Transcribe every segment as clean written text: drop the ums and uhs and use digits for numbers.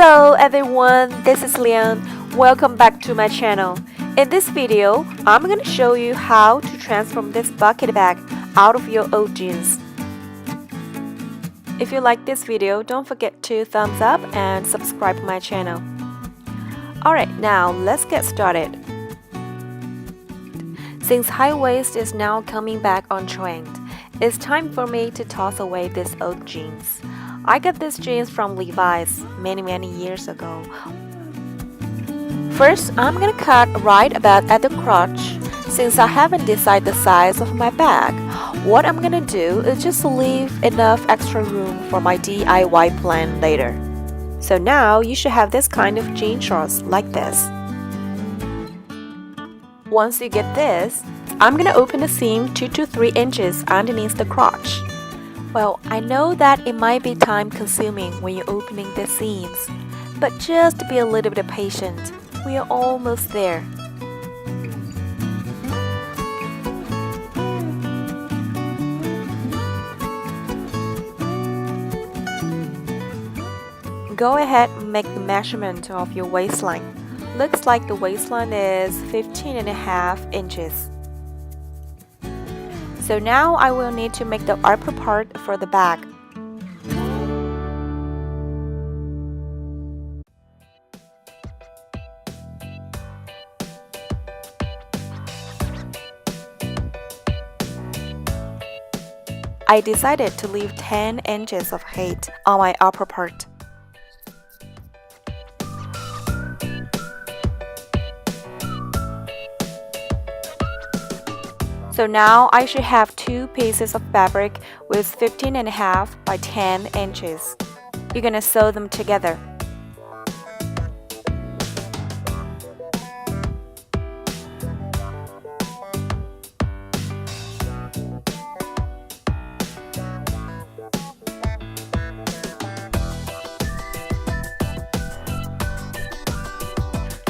Hello everyone, this is Lian. Welcome back to my channel. In this video, I'm going to show you how to transform this bucket bag out of your old jeans. If you like this video, don't forget to thumbs up and subscribe to my channel. Alright, now let's get started. Since high waist is now coming back on trend, it's time for me to toss away these old jeans. I got these jeans from Levi's many years ago. First, I'm gonna cut right about at the crotch. Since I haven't decided the size of my bag, what I'm gonna do is just leave enough extra room for my DIY plan later. So now you should have this kind of jean shorts like this. Once you get this, I'm gonna open the seam 2 to 3 inches underneath the crotch. Well, I know that it might be time consuming when you're opening the seams, but just be a little bit patient. We are almost there. Go ahead and make the measurement of your waistline. Looks like the waistline is 15.5 inches. So now I will need to make the upper part for the bag. I decided to leave 10 inches of height on my upper part. So now I should have 2 pieces of fabric with 15.5 by 10 inches. You're gonna sew them together.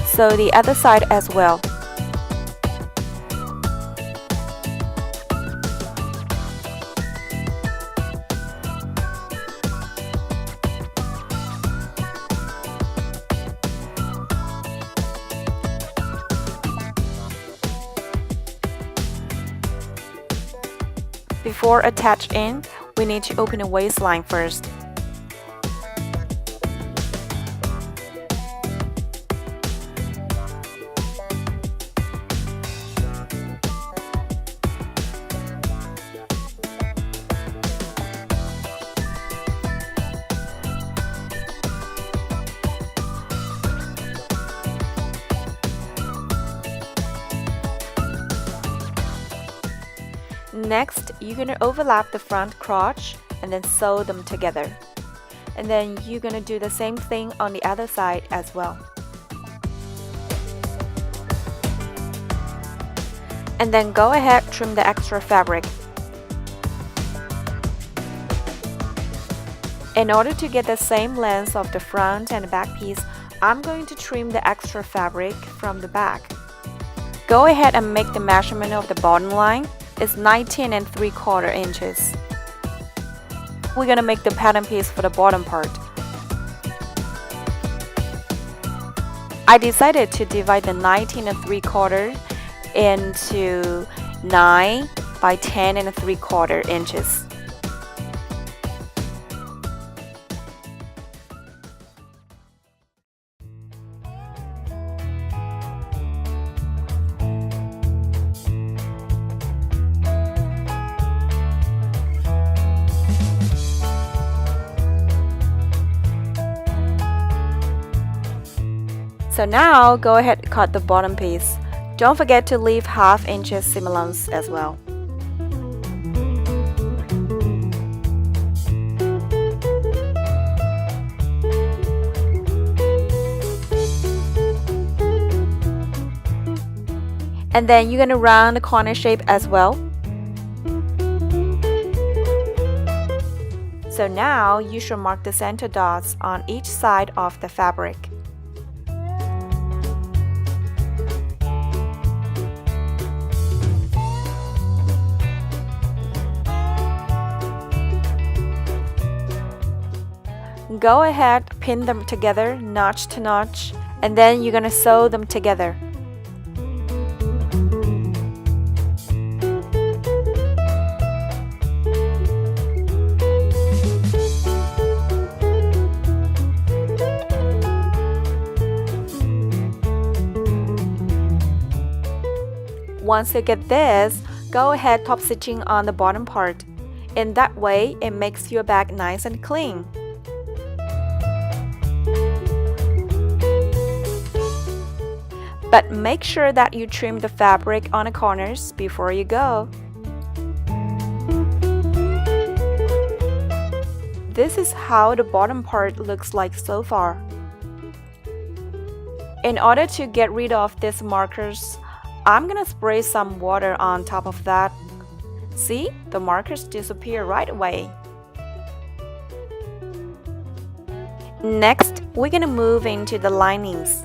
Sew the other side as well. Before attaching, we need to open the waistline first. Next, you're going to overlap the front crotch and then sew them together. And then you're going to do the same thing on the other side as well. And then go ahead, trim the extra fabric. In order to get the same length of the front and back piece, I'm going to trim the extra fabric from the back. Go ahead and make the measurement of the bottom line. It's 19.75 inches. We're gonna make the pattern piece for the bottom part. I decided to divide the 19.75 into 9 by 10.75 inches. So now, go ahead and cut the bottom piece. Don't forget to leave ½ inch seam allowance as well. And then you're going to round the corner shape as well. So now, you should mark the center dots on each side of the fabric. go ahead, pin them together, notch to notch, and then you're gonna sew them together. Once you get this, go ahead top stitching on the bottom part. In that way, it makes your bag nice and clean. But make sure that you trim the fabric on the corners before you go. This is how the bottom part looks like so far. In order to get rid of these markers, I'm gonna spray some water on top of that. See, the markers disappear right away. Next, we're gonna move into the linings.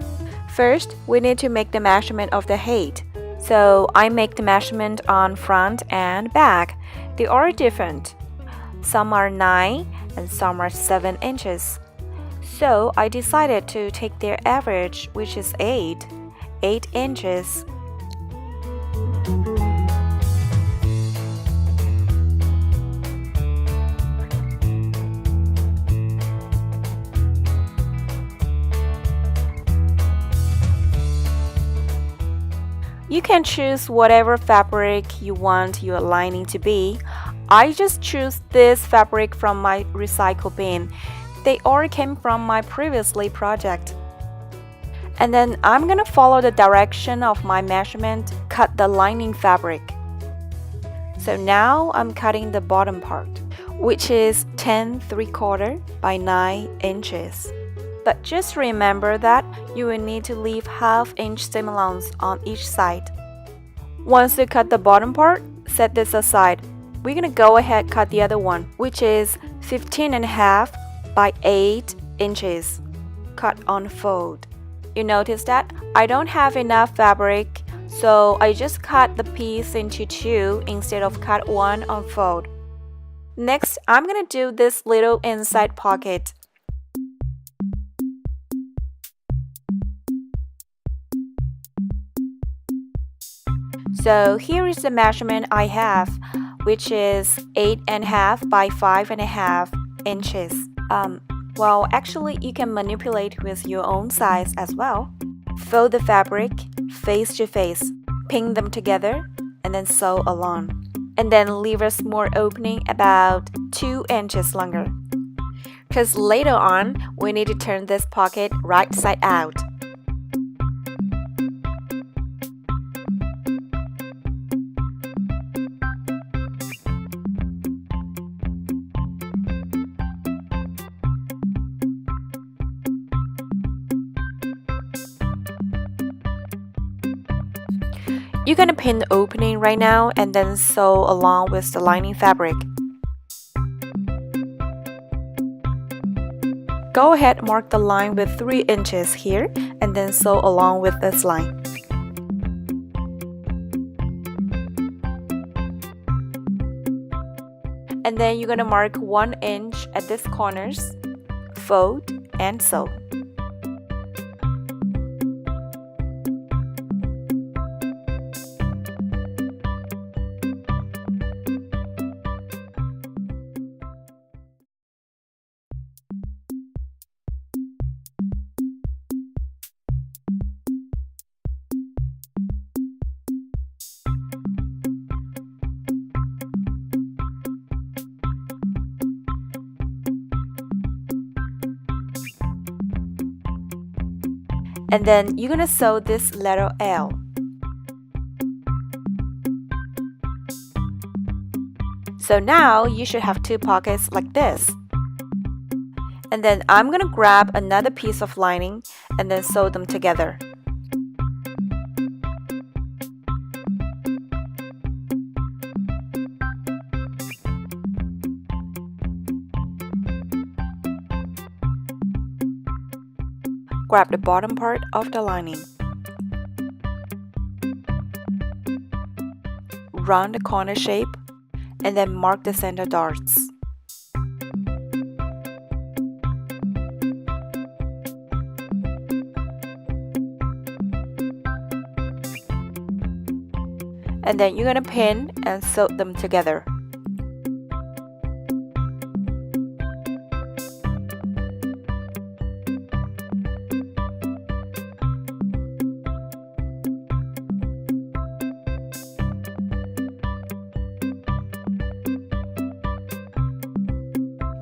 First, we need to make the measurement of the height. So I make the measurement on front and back. They are different. Some are 9 and some are 7 inches. So I decided to take their average, which is 8 inches. You can choose whatever fabric you want your lining to be. I just choose this fabric from my recycle bin. They all came from my previously project. And then I'm gonna follow the direction of my measurement, cut the lining fabric. So now I'm cutting the bottom part, which is 10 3/4 by 9 inches. But just remember that you will need to leave half-inch seam allowance on each side. Once you cut the bottom part, set this aside. We're gonna go ahead cut the other one, which is 15.5 by 8 inches. Cut on fold. You notice that I don't have enough fabric, so I just cut the piece into 2 instead of cut 1 on fold. Next, I'm gonna do this little inside pocket. So here is the measurement I have, which is 8.5 by 5.5 inches. Well, actually, you can manipulate with your own size as well. Fold the fabric face to face, pin them together, and then sew along. And then leave a small opening about 2 inches longer. Because later on, we need to turn this pocket right side out. You're gonna pin the opening right now and then sew along with the lining fabric. Go ahead, mark the line with 3 inches here and then sew along with this line. And then you're gonna mark 1 inch at these corners, fold and sew. And then you're gonna sew this letter L. So now you should have 2 pockets like this. And then I'm gonna grab another piece of lining and then sew them together. Grab the bottom part of the lining. Round the corner shape and then mark the center darts. and then you're gonna pin and sew them together.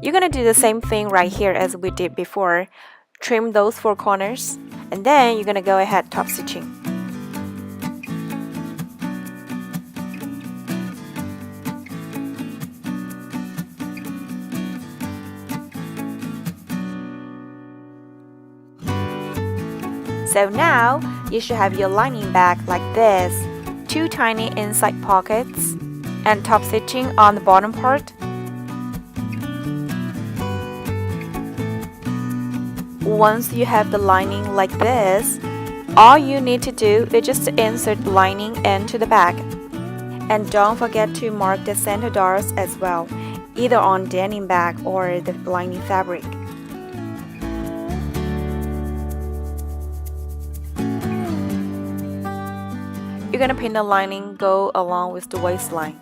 You're gonna do the same thing right here as we did before. Trim those 4 corners, and then you're gonna go ahead top stitching. So now you should have your lining bag like this, 2 tiny inside pockets, and top stitching on the bottom part. Once you have the lining like this, all you need to do is just insert the lining into the bag. And don't forget to mark the center darts as well, either on denim bag or the lining fabric. You're gonna pin the lining go along with the waistline.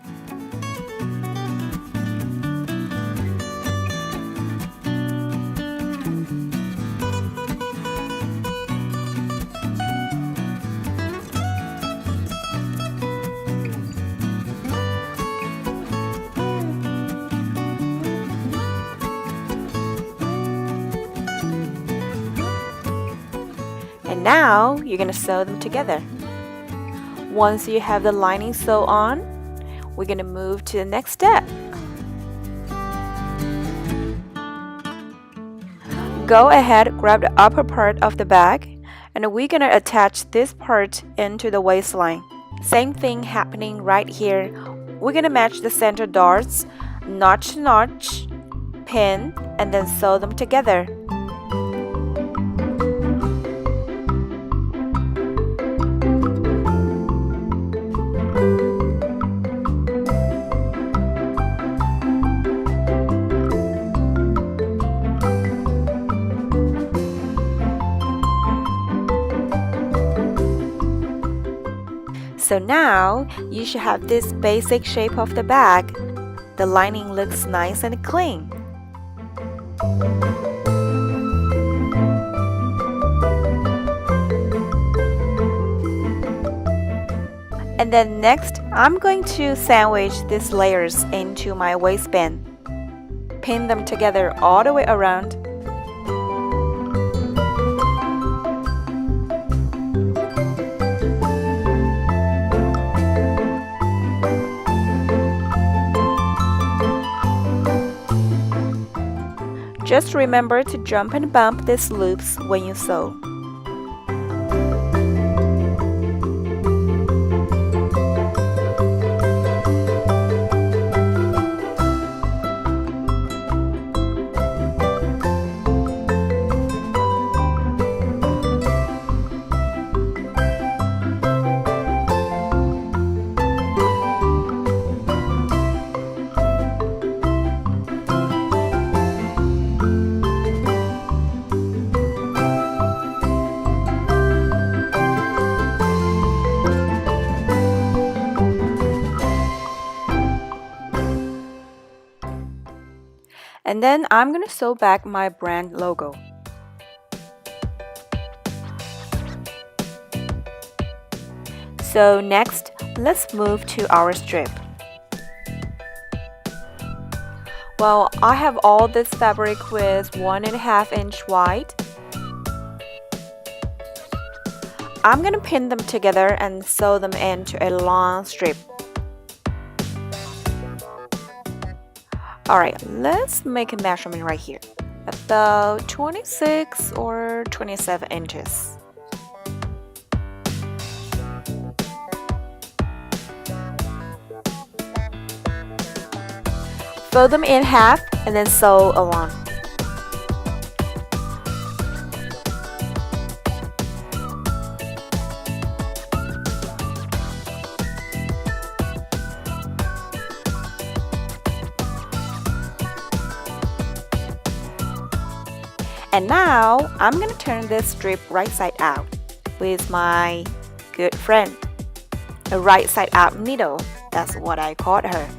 And now you're gonna sew them together. Once you have the lining sewn on, we're gonna move to the next step. Go ahead, grab the upper part of the bag, and we're gonna attach this part into the waistline. Same thing happening right here. We're gonna match the center darts, notch to notch, pin, and then sew them together. So now you should have this basic shape of the bag. The lining looks nice and clean. And then next, I'm going to sandwich these layers into my waistband. Pin them together all the way around. Just remember to jump and bump these loops when you sew. And then I'm going to sew back my brand logo. So next, let's move to our strip. Well, I have all this fabric with 1.5 inch wide. I'm going to pin them together and sew them into a long strip. Alright, let's make a measurement right here. About 26 or 27 inches. Fold them in half and then sew along. And now, I'm going to turn this strip right side out with my good friend. a right side up needle. That's what I called her.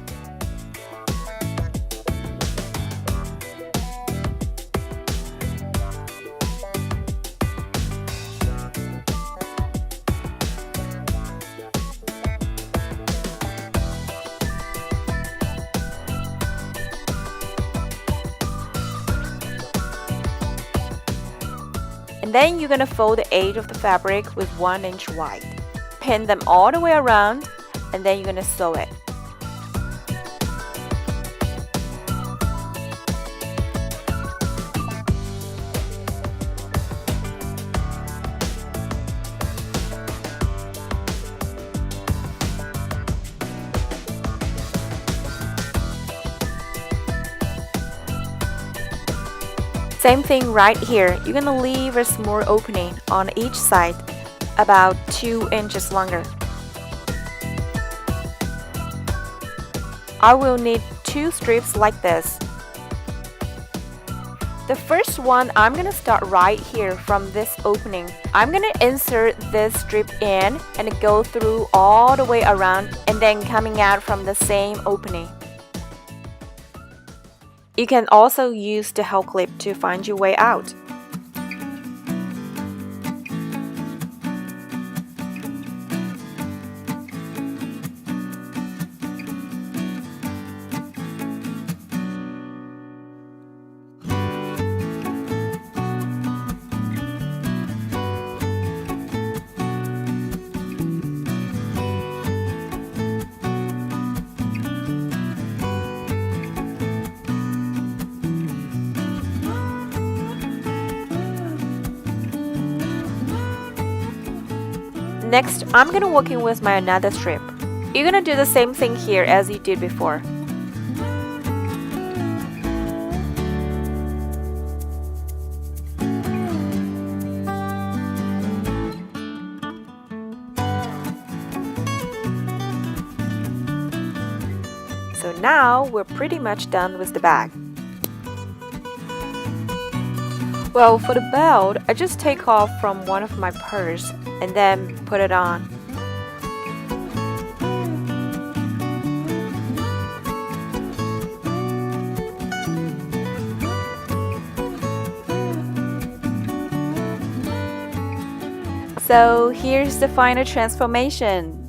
And then you're gonna fold the edge of the fabric with 1 inch wide. Pin them all the way around, and then you're gonna sew it. Same thing right here. You're gonna leave a small opening on each side, about 2 inches longer. I will need 2 strips like this. The first one, I'm gonna start right here from this opening. I'm gonna insert this strip in and go through all the way around and then coming out from the same opening. You can also use the hole clip to find your way out. Next, I'm gonna work in with my another strip. You're gonna do the same thing here as you did before. So now we're pretty much done with the bag. Well, for the belt, I just take off from one of my purse and then put it on. So here's the final transformation.